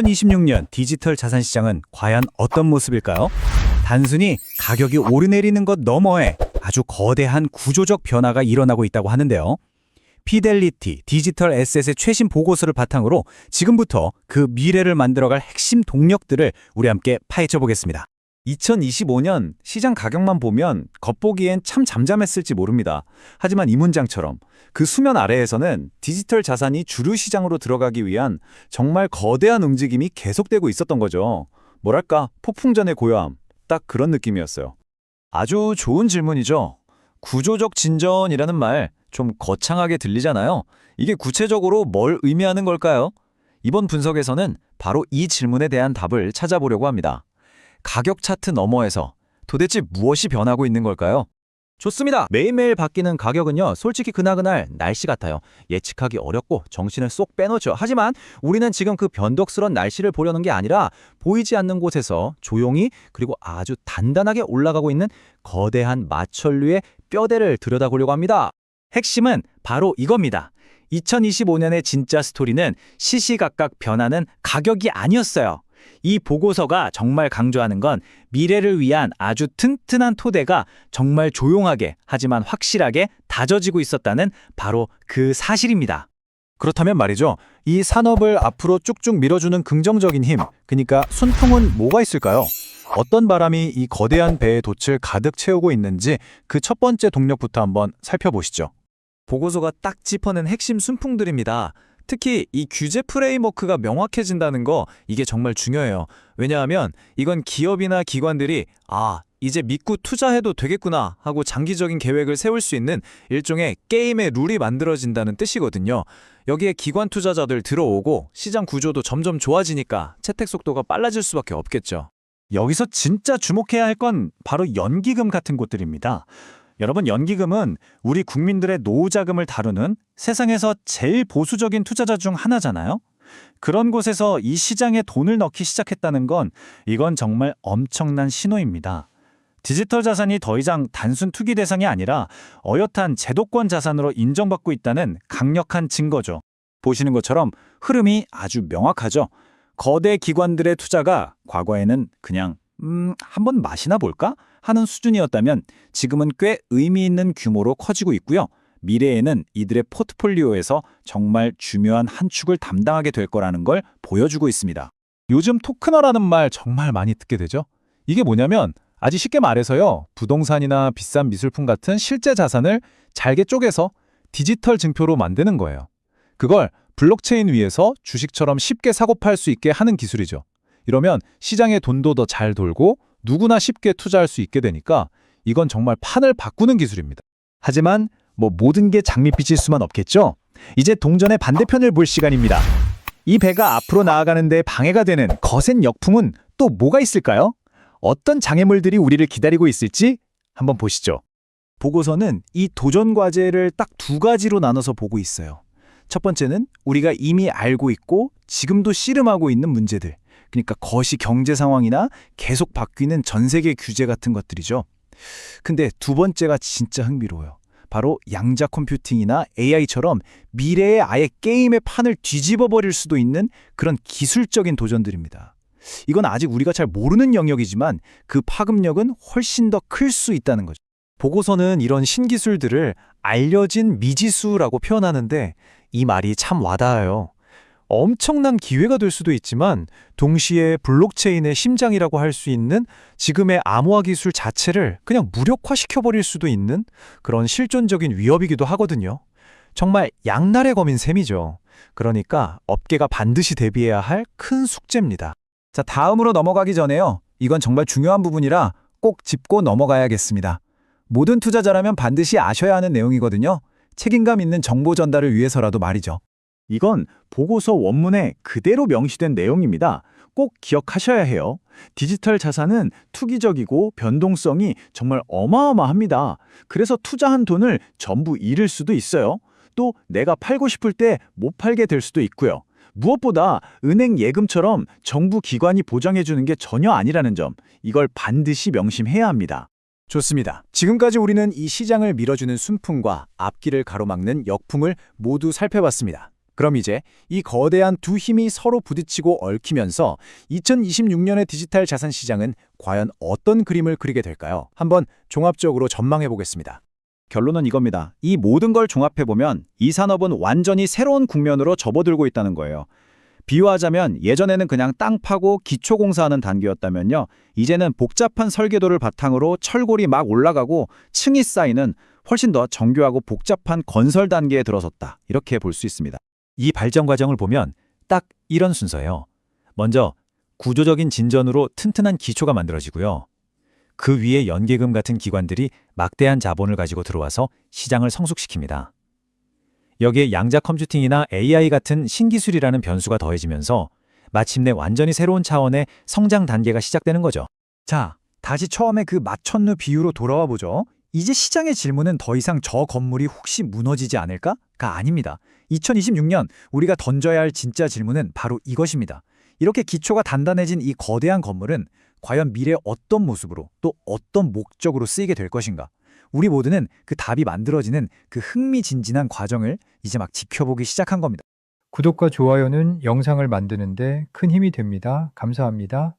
2026년 디지털 자산 시장은 과연 어떤 모습일까요? 단순히 가격이 오르내리는 것 너머에 아주 거대한 구조적 변화가 일어나고 있다고 하는데요. 피델리티 디지털 에셋의 최신 보고서를 바탕으로 지금부터 그 미래를 만들어갈 핵심 동력들을 우리 함께 파헤쳐 보겠습니다. 2025년 시장 가격만 보면 겉보기엔 참 잠잠했을지 모릅니다. 하지만 이 문장처럼 그 수면 아래에서는 디지털 자산이 주류 시장으로 들어가기 위한 정말 거대한 움직임이 계속되고 있었던 거죠. 뭐랄까, 폭풍전의 고요함. 딱 그런 느낌이었어요. 아주 좋은 질문이죠. 구조적 진전이라는 말 좀 거창하게 들리잖아요. 이게 구체적으로 뭘 의미하는 걸까요? 이번 분석에서는 바로 이 질문에 대한 답을 찾아보려고 합니다. 가격 차트 너머에서 도대체 무엇이 변하고 있는 걸까요? 좋습니다. 매일매일 바뀌는 가격은요, 솔직히 그날그날 날씨 같아요. 예측하기 어렵고 정신을 쏙 빼놓죠. 하지만 우리는 지금 그 변덕스런 날씨를 보려는 게 아니라 보이지 않는 곳에서 조용히 그리고 아주 단단하게 올라가고 있는 거대한 마천류의 뼈대를 들여다보려고 합니다. 핵심은 바로 이겁니다. 2025년의 진짜 스토리는 시시각각 변하는 가격이 아니었어요. 이 보고서가 정말 강조하는 건 미래를 위한 아주 튼튼한 토대가 정말 조용하게 하지만 확실하게 다져지고 있었다는 바로 그 사실입니다. 그렇다면 말이죠. 이 산업을 앞으로 쭉쭉 밀어주는 긍정적인 힘, 그러니까 순풍은 뭐가 있을까요? 어떤 바람이 이 거대한 배의 돛을 가득 채우고 있는지 그 첫 번째 동력부터 한번 살펴보시죠. 보고서가 딱 짚어낸 핵심 순풍들입니다. 특히 이 규제 프레임워크가 명확해진다는 거, 이게 정말 중요해요. 왜냐하면 이건 기업이나 기관들이 이제 믿고 투자해도 되겠구나 하고 장기적인 계획을 세울 수 있는 일종의 게임의 룰이 만들어진다는 뜻이거든요. 여기에 기관 투자자들 들어오고 시장 구조도 점점 좋아지니까 채택 속도가 빨라질 수밖에 없겠죠. 여기서 진짜 주목해야 할 건 바로 연기금 같은 곳들입니다. 여러분, 연기금은 우리 국민들의 노후 자금을 다루는 세상에서 제일 보수적인 투자자 중 하나잖아요. 그런 곳에서 이 시장에 돈을 넣기 시작했다는 건 이건 정말 엄청난 신호입니다. 디지털 자산이 더 이상 단순 투기 대상이 아니라 어엿한 제도권 자산으로 인정받고 있다는 강력한 증거죠. 보시는 것처럼 흐름이 아주 명확하죠. 거대 기관들의 투자가 과거에는 그냥 한번 맛이나 볼까? 하는 수준이었다면 지금은 꽤 의미 있는 규모로 커지고 있고요. 미래에는 이들의 포트폴리오에서 정말 중요한 한 축을 담당하게 될 거라는 걸 보여주고 있습니다. 요즘 토큰화라는 말 정말 많이 듣게 되죠. 이게 뭐냐면 아주 쉽게 말해서요, 부동산이나 비싼 미술품 같은 실제 자산을 잘게 쪼개서 디지털 증표로 만드는 거예요. 그걸 블록체인 위에서 주식처럼 쉽게 사고 팔 수 있게 하는 기술이죠. 이러면 시장의 돈도 더 잘 돌고 누구나 쉽게 투자할 수 있게 되니까 이건 정말 판을 바꾸는 기술입니다. 하지만 모든 게 장밋빛일 수만 없겠죠? 이제 동전의 반대편을 볼 시간입니다. 이 배가 앞으로 나아가는데 방해가 되는 거센 역풍은 또 뭐가 있을까요? 어떤 장애물들이 우리를 기다리고 있을지 한번 보시죠. 보고서는 이 도전 과제를 딱 두 가지로 나눠서 보고 있어요. 첫 번째는 우리가 이미 알고 있고 지금도 씨름하고 있는 문제들. 그러니까 거시 경제 상황이나 계속 바뀌는 전 세계 규제 같은 것들이죠. 근데 두 번째가 진짜 흥미로워요. 바로 양자 컴퓨팅이나 AI처럼 미래에 아예 게임의 판을 뒤집어 버릴 수도 있는 그런 기술적인 도전들입니다. 이건 아직 우리가 잘 모르는 영역이지만 그 파급력은 훨씬 더 클 수 있다는 거죠. 보고서는 이런 신기술들을 알려진 미지수라고 표현하는데 이 말이 참 와닿아요. 엄청난 기회가 될 수도 있지만 동시에 블록체인의 심장이라고 할 수 있는 지금의 암호화 기술 자체를 그냥 무력화시켜버릴 수도 있는 그런 실존적인 위협이기도 하거든요. 정말 양날의 검인 셈이죠. 그러니까 업계가 반드시 대비해야 할 큰 숙제입니다. 자, 다음으로 넘어가기 전에요. 이건 정말 중요한 부분이라 꼭 짚고 넘어가야겠습니다. 모든 투자자라면 반드시 아셔야 하는 내용이거든요. 책임감 있는 정보 전달을 위해서라도 말이죠. 이건 보고서 원문에 그대로 명시된 내용입니다. 꼭 기억하셔야 해요. 디지털 자산은 투기적이고 변동성이 정말 어마어마합니다. 그래서 투자한 돈을 전부 잃을 수도 있어요. 또 내가 팔고 싶을 때 못 팔게 될 수도 있고요. 무엇보다 은행 예금처럼 정부 기관이 보장해주는 게 전혀 아니라는 점, 이걸 반드시 명심해야 합니다. 좋습니다. 지금까지 우리는 이 시장을 밀어주는 순풍과 앞길을 가로막는 역풍을 모두 살펴봤습니다. 그럼 이제 이 거대한 두 힘이 서로 부딪히고 얽히면서 2026년의 디지털 자산 시장은 과연 어떤 그림을 그리게 될까요? 한번 종합적으로 전망해 보겠습니다. 결론은 이겁니다. 이 모든 걸 종합해보면 이 산업은 완전히 새로운 국면으로 접어들고 있다는 거예요. 비유하자면 예전에는 그냥 땅 파고 기초 공사하는 단계였다면요. 이제는 복잡한 설계도를 바탕으로 철골이 막 올라가고 층이 쌓이는 훨씬 더 정교하고 복잡한 건설 단계에 들어섰다. 이렇게 볼 수 있습니다. 이 발전 과정을 보면 딱 이런 순서예요. 먼저 구조적인 진전으로 튼튼한 기초가 만들어지고요. 그 위에 연계금 같은 기관들이 막대한 자본을 가지고 들어와서 시장을 성숙시킵니다. 여기에 양자 컴퓨팅이나 AI 같은 신기술이라는 변수가 더해지면서 마침내 완전히 새로운 차원의 성장 단계가 시작되는 거죠. 자, 다시 처음에 그 마천루 비유로 돌아와 보죠. 이제 시장의 질문은 더 이상 저 건물이 혹시 무너지지 않을까?가 아닙니다. 2026년 우리가 던져야 할 진짜 질문은 바로 이것입니다. 이렇게 기초가 단단해진 이 거대한 건물은 과연 미래에 어떤 모습으로 또 어떤 목적으로 쓰이게 될 것인가? 우리 모두는 그 답이 만들어지는 그 흥미진진한 과정을 이제 막 지켜보기 시작한 겁니다. 구독과 좋아요는 영상을 만드는데 큰 힘이 됩니다. 감사합니다.